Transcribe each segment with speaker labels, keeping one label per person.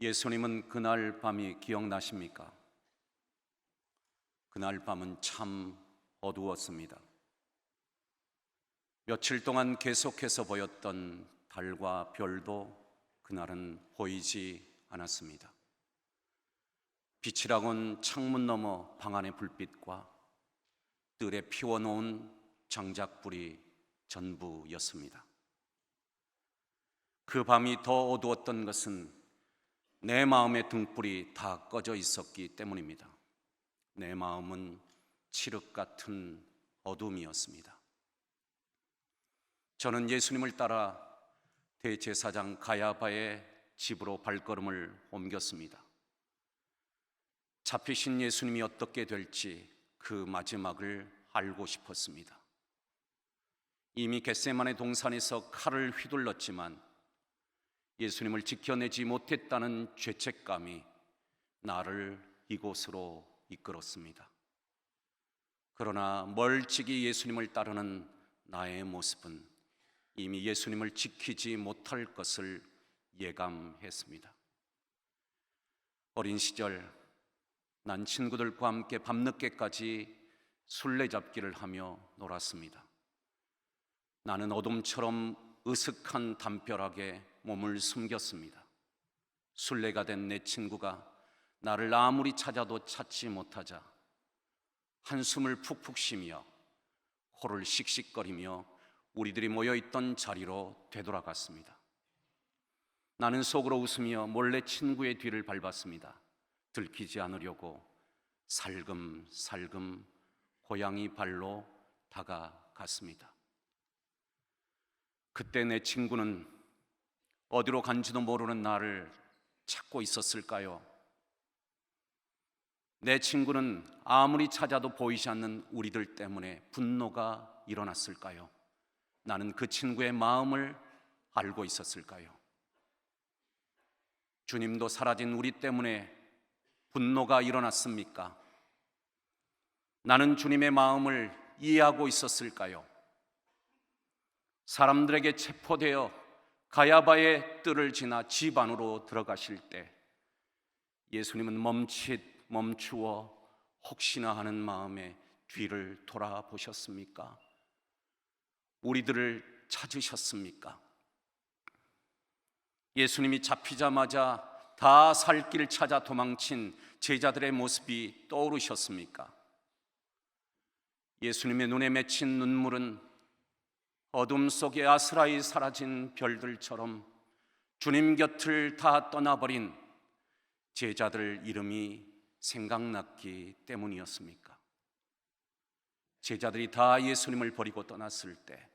Speaker 1: 예수님은 그날 밤이 기억나십니까? 그날 밤은 참 어두웠습니다. 며칠 동안 계속해서 보였던 달과 별도 그날은 보이지 않았습니다. 빛이라곤 창문 너머 방 안의 불빛과 뜰에 피워놓은 장작불이 전부였습니다. 그 밤이 더 어두웠던 것은 내 마음의 등불이 다 꺼져 있었기 때문입니다. 내 마음은 칠흑 같은 어둠이었습니다. 저는 예수님을 따라 대제사장 가야바의 집으로 발걸음을 옮겼습니다. 잡히신 예수님이 어떻게 될지 그 마지막을 알고 싶었습니다. 이미 겟세마네 동산에서 칼을 휘둘렀지만 예수님을 지켜내지 못했다는 죄책감이 나를 이곳으로 이끌었습니다. 그러나 멀찍이 예수님을 따르는 나의 모습은 이미 예수님을 지키지 못할 것을 예감했습니다. 어린 시절 난 친구들과 함께 밤늦게까지 술래잡기를 하며 놀았습니다. 나는 어둠처럼 으슥한 담벼락에 몸을 숨겼습니다. 술래가 된 내 친구가 나를 아무리 찾아도 찾지 못하자 한숨을 푹푹 쉬며 코를 씩씩거리며 우리들이 모여있던 자리로 되돌아갔습니다. 나는 속으로 웃으며 몰래 친구의 뒤를 밟았습니다. 들키지 않으려고 살금살금 고양이 발로 다가갔습니다. 그때 내 친구는 어디로 간지도 모르는 나를 찾고 있었을까요? 내 친구는 아무리 찾아도 보이지 않는 우리들 때문에 분노가 일어났을까요? 나는 그 친구의 마음을 알고 있었을까요? 주님도 사라진 우리 때문에 분노가 일어났습니까? 나는 주님의 마음을 이해하고 있었을까요? 사람들에게 체포되어 가야바의 뜰을 지나 집 안으로 들어가실 때 예수님은 멈추어 혹시나 하는 마음에 뒤를 돌아보셨습니까? 우리들을 찾으셨습니까? 예수님이 잡히자마자 다 살 길을 찾아 도망친 제자들의 모습이 떠오르셨습니까? 예수님의 눈에 맺힌 눈물은 어둠 속에 아스라이 사라진 별들처럼 주님 곁을 다 떠나버린 제자들 이름이 생각났기 때문이었습니까? 제자들이 다 예수님을 버리고 떠났을 때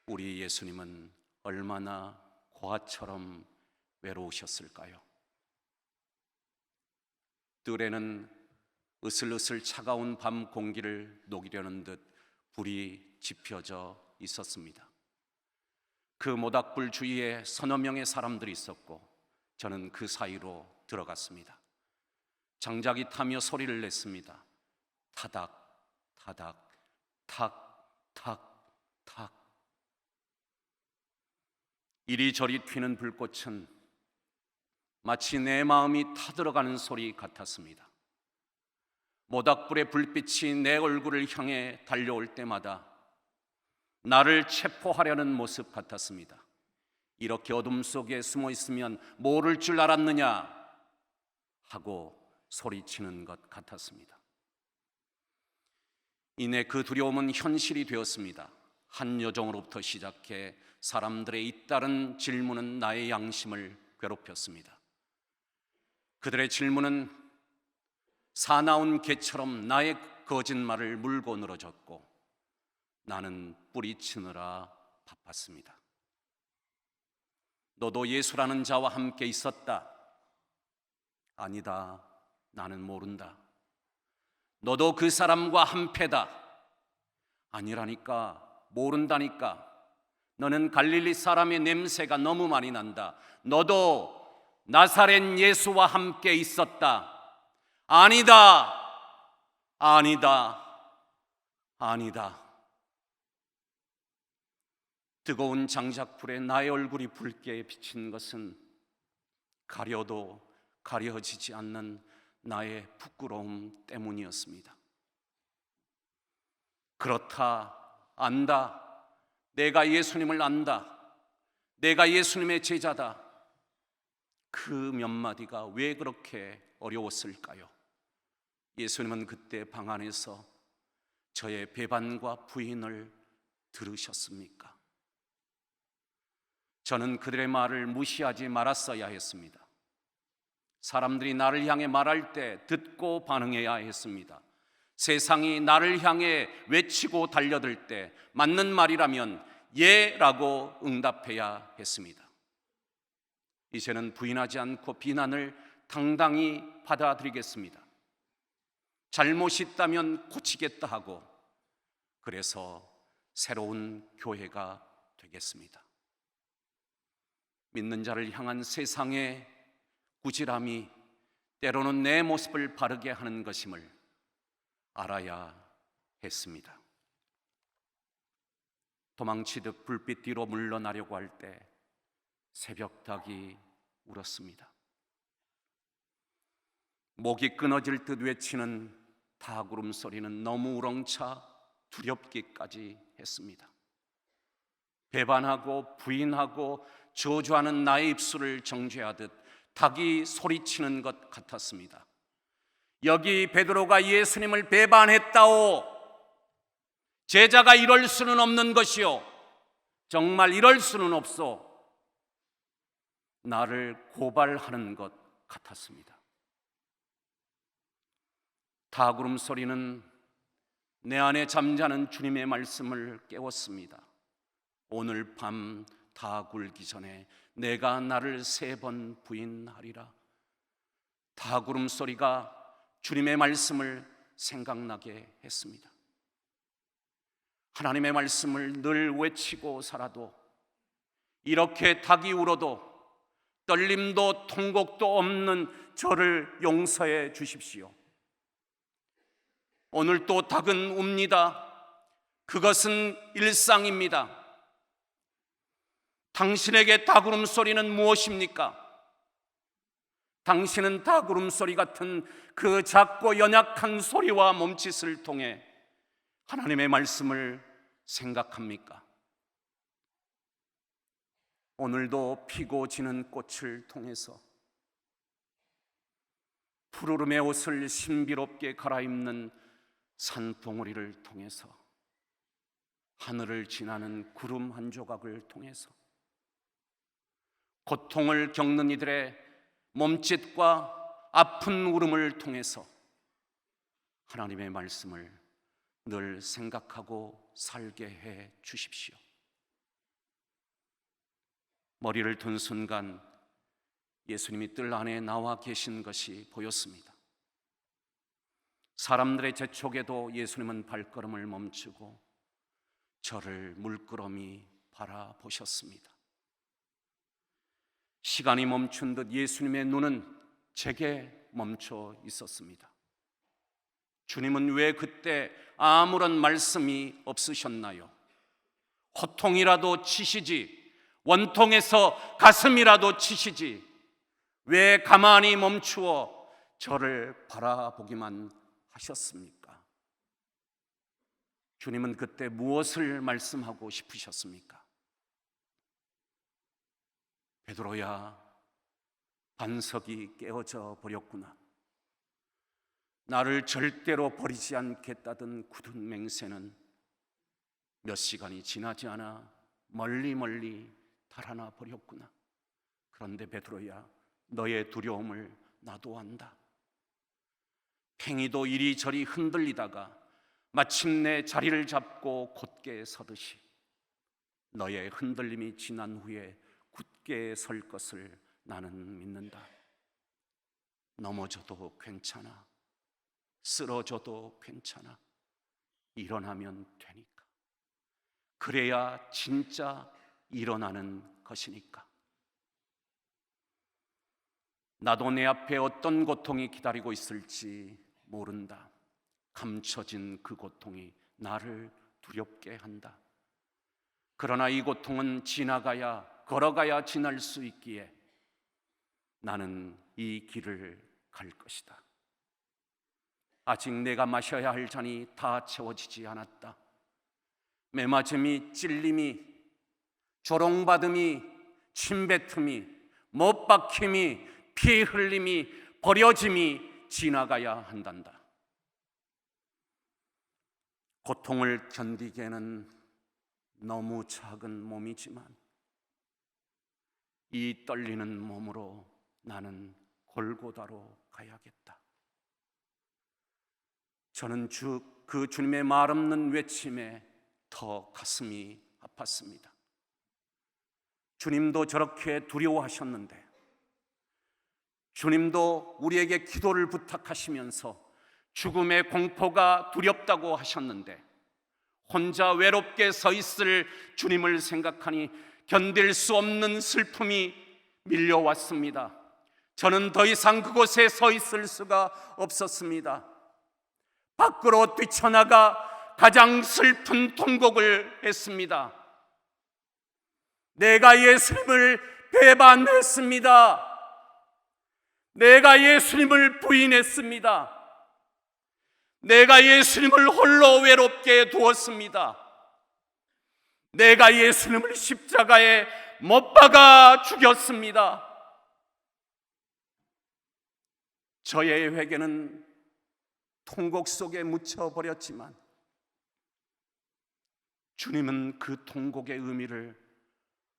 Speaker 1: 우리 예수님은 얼마나 고아처럼 외로우셨을까요? 뜰에는 으슬으슬 차가운 밤 공기를 녹이려는 듯 불이 지펴져 있었습니다. 그 모닥불 주위에 서너 명의 사람들이 있었고 저는 그 사이로 들어갔습니다. 장작이 타며 소리를 냈습니다. 타닥 타닥 탁 탁 탁. 이리저리 튀는 불꽃은 마치 내 마음이 타들어가는 소리 같았습니다. 모닥불의 불빛이 내 얼굴을 향해 달려올 때마다 나를 체포하려는 모습 같았습니다. 이렇게 어둠 속에 숨어 있으면 모를 줄 알았느냐 하고 소리치는 것 같았습니다. 이내 그 두려움은 현실이 되었습니다. 한 여종으로부터 시작해 사람들의 잇따른 질문은 나의 양심을 괴롭혔습니다. 그들의 질문은 사나운 개처럼 나의 거짓말을 물고 늘어졌고 나는 뿌리치느라 바빴습니다. 너도 예수라는 자와 함께 있었다. 아니다, 나는 모른다. 너도 그 사람과 한패다. 아니라니까, 모른다니까. 너는 갈릴리 사람의 냄새가 너무 많이 난다. 너도 나사렛 예수와 함께 있었다. 아니다, 아니다, 아니다. 뜨거운 장작불에 나의 얼굴이 붉게 비친 것은 가려도 가려지지 않는 나의 부끄러움 때문이었습니다. 그렇다, 안다. 내가 예수님을 안다. 내가 예수님의 제자다. 그 몇 마디가 왜 그렇게 어려웠을까요? 예수님은 그때 방 안에서 저의 배반과 부인을 들으셨습니까? 저는 그들의 말을 무시하지 말았어야 했습니다. 사람들이 나를 향해 말할 때 듣고 반응해야 했습니다. 세상이 나를 향해 외치고 달려들 때 맞는 말이라면 예라고 응답해야 했습니다. 이제는 부인하지 않고 비난을 당당히 받아들이겠습니다. 잘못이 있다면 고치겠다 하고, 그래서 새로운 교회가 되겠습니다. 믿는 자를 향한 세상의 꾸지람이 때로는 내 모습을 바르게 하는 것임을 알아야 했습니다. 도망치듯 불빛 뒤로 물러나려고 할 때 새벽닭이 울었습니다. 목이 끊어질 듯 외치는 닭 울음소리는 너무 우렁차 두렵기까지 했습니다. 배반하고 부인하고 저주하는 나의 입술을 정죄하듯 닭이 소리치는 것 같았습니다. 여기 베드로가 예수님을 배반했다오. 제자가 이럴 수는 없는 것이요, 정말 이럴 수는 없소. 나를 고발하는 것 같았습니다. 닭 울음소리는 내 안에 잠자는 주님의 말씀을 깨웠습니다. 오늘 밤 닭 울기 전에 내가 나를 3번 부인하리라. 닭 울음소리가 주님의 말씀을 생각나게 했습니다. 하나님의 말씀을 늘 외치고 살아도 이렇게 닭이 울어도 떨림도 통곡도 없는 저를 용서해 주십시오. 오늘 또 닭은 웁니다. 그것은 일상입니다. 당신에게 닭 울음소리는 무엇입니까? 당신은 닭 울음소리 같은 그 작고 연약한 소리와 몸짓을 통해 하나님의 말씀을 생각합니까? 오늘도 피고 지는 꽃을 통해서 푸르름의 옷을 신비롭게 갈아입는 산봉우리를 통해서 하늘을 지나는 구름 한 조각을 통해서 고통을 겪는 이들의 몸짓과 아픈 울음을 통해서 하나님의 말씀을 늘 생각하고 살게 해 주십시오. 머리를 든 순간 예수님이 뜰 안에 나와 계신 것이 보였습니다. 사람들의 재촉에도 예수님은 발걸음을 멈추고 저를 물끄러미 바라보셨습니다. 시간이 멈춘 듯 예수님의 눈은 제게 멈춰 있었습니다. 주님은 왜 그때 아무런 말씀이 없으셨나요? 호통이라도 치시지, 원통에서 가슴이라도 치시지, 왜 가만히 멈추어 저를 바라보기만 하셨습니까? 주님은 그때 무엇을 말씀하고 싶으셨습니까? 베드로야, 반석이 깨어져 버렸구나. 나를 절대로 버리지 않겠다던 굳은 맹세는 몇 시간이 지나지 않아 멀리 멀리 달아나 버렸구나. 그런데 베드로야, 너의 두려움을 나도 안다. 팽이도 이리저리 흔들리다가 마침내 자리를 잡고 곧게 서듯이 너의 흔들림이 지난 후에 굳게 설 것을 나는 믿는다. 넘어져도 괜찮아. 쓰러져도 괜찮아. 일어나면 되니까. 그래야 진짜 일어나는 것이니까. 나도 내 앞에 어떤 고통이 기다리고 있을지 모른다. 감춰진 그 고통이 나를 두렵게 한다. 그러나 이 고통은 걸어가야 지날 수 있기에 나는 이 길을 갈 것이다. 아직 내가 마셔야 할 잔이 다 채워지지 않았다. 매맞음이, 찔림이, 조롱받음이, 침뱉음이, 못박힘이, 피 흘림이, 버려짐이 지나가야 한단다. 고통을 견디기에는 너무 작은 몸이지만 이 떨리는 몸으로 나는 골고다로 가야겠다. 저는 그 주님의 말없는 외침에 더 가슴이 아팠습니다. 주님도 저렇게 두려워하셨는데, 주님도 우리에게 기도를 부탁하시면서 죽음의 공포가 두렵다고 하셨는데, 혼자 외롭게 서 있을 주님을 생각하니 견딜 수 없는 슬픔이 밀려왔습니다. 저는 더 이상 그곳에 서 있을 수가 없었습니다. 밖으로 뛰쳐나가 가장 슬픈 통곡을 했습니다. 내가 예수님을 배반했습니다. 내가 예수님을 부인했습니다. 내가 예수님을 홀로 외롭게 두었습니다. 내가 예수님을 십자가에 못 박아 죽였습니다. 저의 회개는 통곡 속에 묻혀버렸지만 주님은 그 통곡의 의미를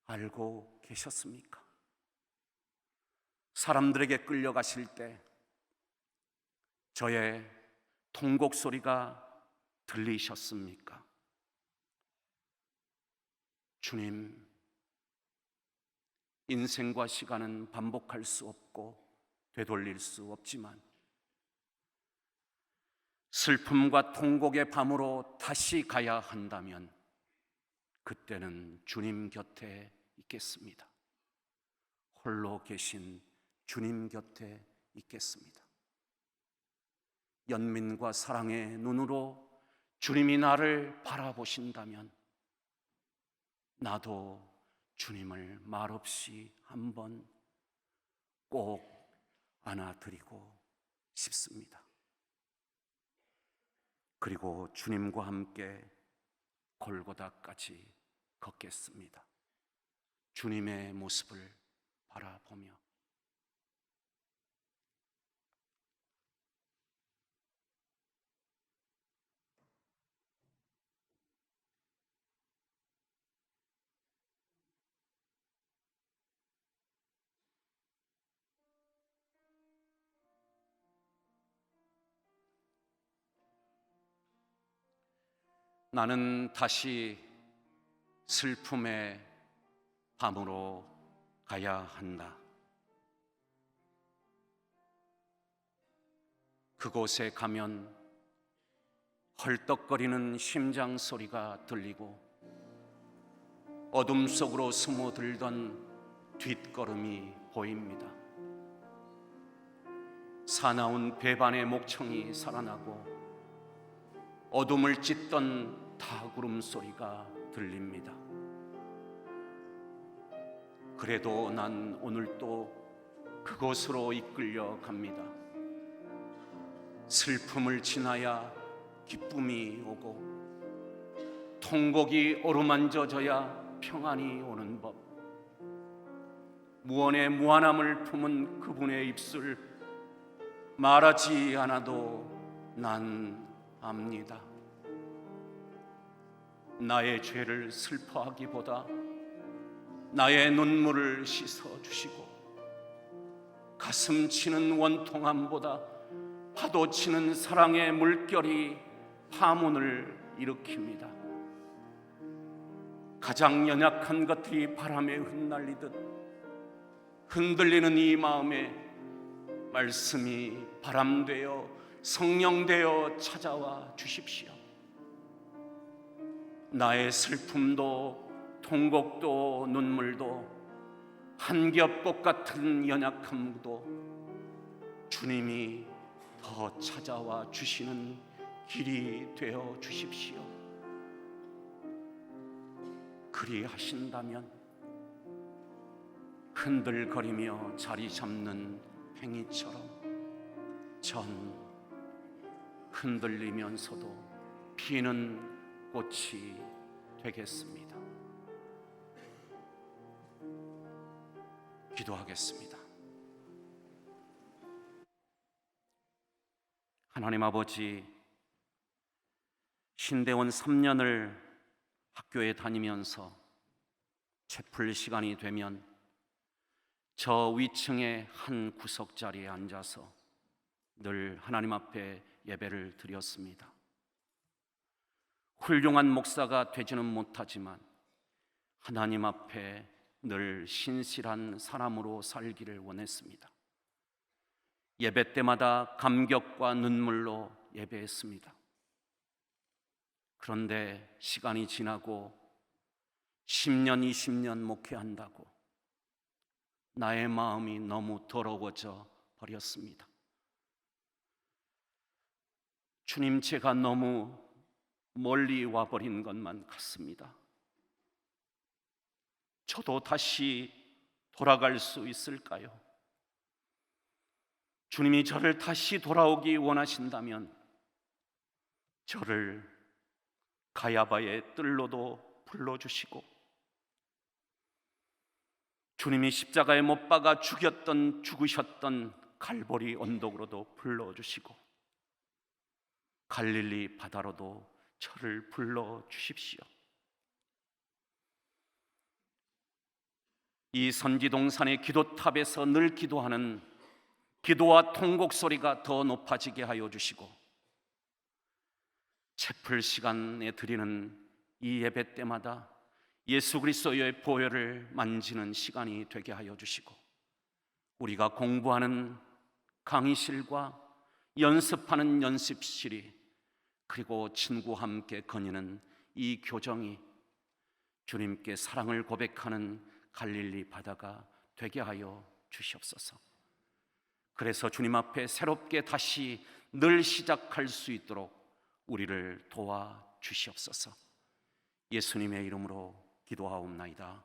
Speaker 1: 알고 계셨습니까? 사람들에게 끌려가실 때 저의 통곡 소리가 들리셨습니까? 주님, 인생과 시간은 반복할 수 없고 되돌릴 수 없지만 슬픔과 통곡의 밤으로 다시 가야 한다면 그때는 주님 곁에 있겠습니다. 홀로 계신 주님 곁에 있겠습니다. 연민과 사랑의 눈으로 주님이 나를 바라보신다면 나도 주님을 말없이 한번 꼭 안아드리고 싶습니다. 그리고 주님과 함께 골고다까지 걷겠습니다. 주님의 모습을 바라보며. 나는 다시 슬픔의 밤으로 가야 한다. 그곳에 가면 헐떡거리는 심장 소리가 들리고 어둠 속으로 스며들던 뒷걸음이 보입니다. 사나운 배반의 목청이 살아나고 어둠을 찢던 타구름 소리가 들립니다. 그래도 난 오늘 또 그곳으로 이끌려 갑니다. 슬픔을 지나야 기쁨이 오고 통곡이 어루만져져야 평안이 오는 법. 무언의 무한함을 품은 그분의 입술, 말하지 않아도 난 압니다. 나의 죄를 슬퍼하기보다 나의 눈물을 씻어주시고 가슴 치는 원통함보다 파도 치는 사랑의 물결이 파문을 일으킵니다. 가장 연약한 것들이 바람에 흩날리듯 흔들리는 이 마음에 말씀이 바람되어 성령되어 찾아와 주십시오. 나의 슬픔도 통곡도 눈물도 한겹꽃 같은 연약함도 주님이 더 찾아와 주시는 길이 되어 주십시오. 그리하신다면 흔들거리며 자리 잡는 팽이처럼 전 흔들리면서도 피는 꽃이 되겠습니다. 기도하겠습니다. 하나님 아버지, 신대원 3년을 학교에 다니면서 채플 시간이 되면 저 위층의 한 구석자리에 앉아서 늘 하나님 앞에 예배를 드렸습니다. 훌륭한 목사가 되지는 못하지만 하나님 앞에 늘 신실한 사람으로 살기를 원했습니다. 예배 때마다 감격과 눈물로 예배했습니다. 그런데 시간이 지나고 10년, 20년 목회한다고 나의 마음이 너무 더러워져 버렸습니다. 주님, 제가 너무 멀리 와버린 것만 같습니다. 저도 다시 돌아갈 수 있을까요? 주님이 저를 다시 돌아오기 원하신다면 저를 가야바의 뜰로도 불러주시고 주님이 십자가에 못 박아 죽으셨던 갈보리 언덕으로도 불러주시고 갈릴리 바다로도 저를 불러주십시오. 이 선지동산의 기도탑에서 늘 기도하는 기도와 통곡 소리가 더 높아지게 하여 주시고 채플 시간에 드리는 이 예배 때마다 예수 그리스도의 보혈을 만지는 시간이 되게 하여 주시고 우리가 공부하는 강의실과 연습하는 연습실이 그리고 친구와 함께 거니는 이 교정이 주님께 사랑을 고백하는 갈릴리 바다가 되게 하여 주시옵소서. 그래서 주님 앞에 새롭게 다시 늘 시작할 수 있도록 우리를 도와 주시옵소서. 예수님의 이름으로 기도하옵나이다.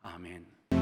Speaker 1: 아멘.